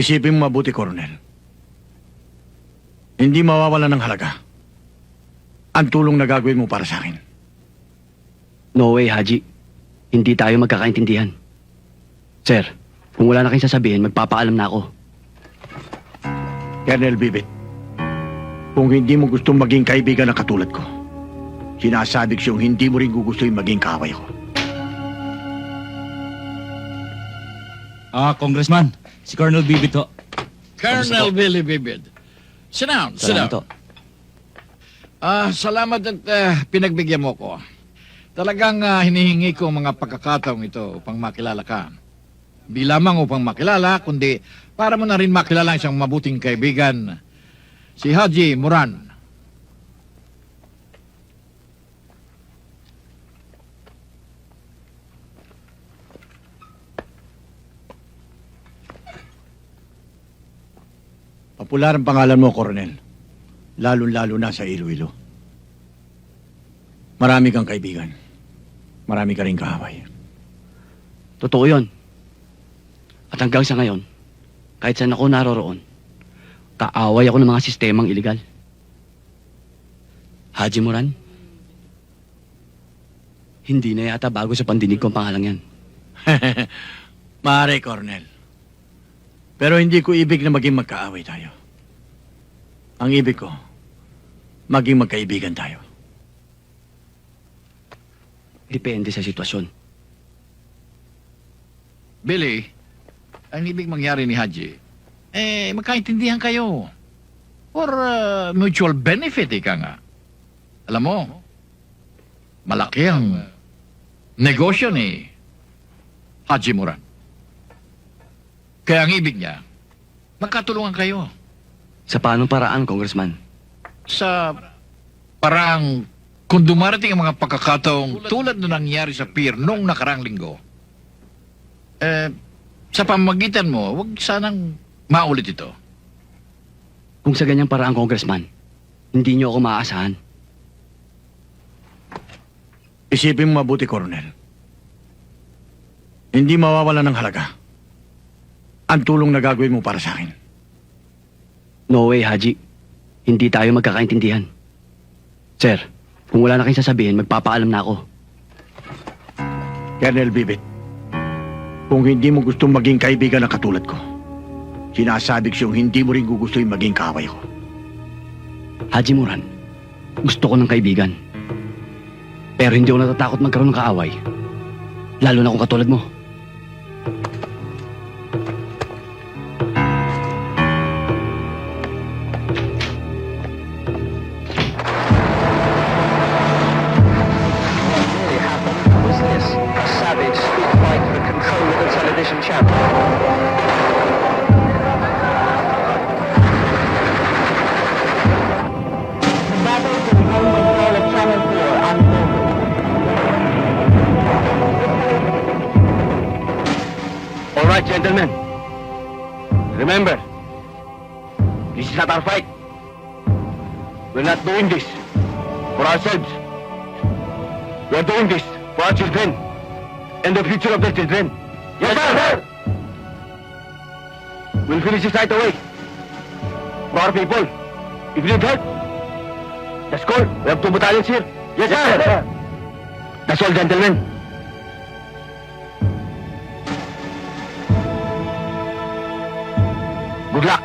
Isipin mo mabuti, Colonel. Hindi mawawala ng halaga ang tulong na gagawin mo para sa akin. No way, Haji. Hindi tayo magkakaintindihan. Sir, kung wala na kayong sasabihin, magpapaalam na ako. Colonel Bibit, kung hindi mo gustong maging kaibigan na katulad ko, sinasabi ko siyang hindi mo rin gugustuhin maging kaaway ko. Congressman, si Colonel Bibit ho. Colonel Billy Bibid. Sit down, sit Salamat down. to. Salamat at pinagbigyan mo ko. Talagang hinihingi ko ang mga pagkakataong ito upang makilala ka. Di lamang upang makilala, kundi para mo na rin makilala ang isang mabuting kaibigan, si Haji Moran. Popular ang pangalan mo, Colonel. Lalo-lalo na sa Iloilo. Marami kang kaibigan. Marami ka rin kaaway. Totoo yun. At hanggang sa ngayon, kahit saan ako naroroon, kaaway ako ng mga sistemang iligal. Haji Moran, hindi na yata bago sa pandinig ko ang pangalang yan. Maaari, Colonel. Pero hindi ko ibig na maging magkaaway tayo. Ang ibig ko, maging magkaibigan tayo. Depende sa sitwasyon. Billy, ang ibig mangyari ni Haji, magkaintindihan kayo. For mutual benefit, ika nga. Alam mo, malaki ang negosyo ni Haji Moran. Kaya ang ibig niya, magkatulungan kayo Sa paanong paraan, Congressman? sa parang kung dumarating ang mga pagkakataong tulad na nangyari sa pier nung nakarang linggo. Sa pamamagitan mo, huwag sanang maulit ito. Kung sa ganyang paraan, Congressman, hindi niyo ako maaasahan. Isipin mo mabuti, Colonel. Hindi mawawala ng halaga ang tulong na gagawin mo para sa akin. No way, Haji. Hindi tayo magkakaintindihan. Sir, kung wala na kayong sasabihin, magpapaalam na ako. Colonel Bibit, kung hindi mo gustong maging kaibigan na katulad ko, sinasabi ko siyang hindi mo rin gugustuhin maging kaaway ko. Haji Moran, gusto ko ng kaibigan. Pero hindi ako natatakot magkaroon ng kaaway. Lalo na kung katulad mo. Was this a savage street fight for control of the television channel? The battle for the home control of Channel 4 unfolded. All right, gentlemen. Remember, this is not our fight. We're not doing this for ourselves. We're doing this for our children and the future of their children. Yes, sir! We'll finish this right away. For our people. If you need help, just call. We have 2 battalions here. Yes, sir! That's all, gentlemen. Good luck.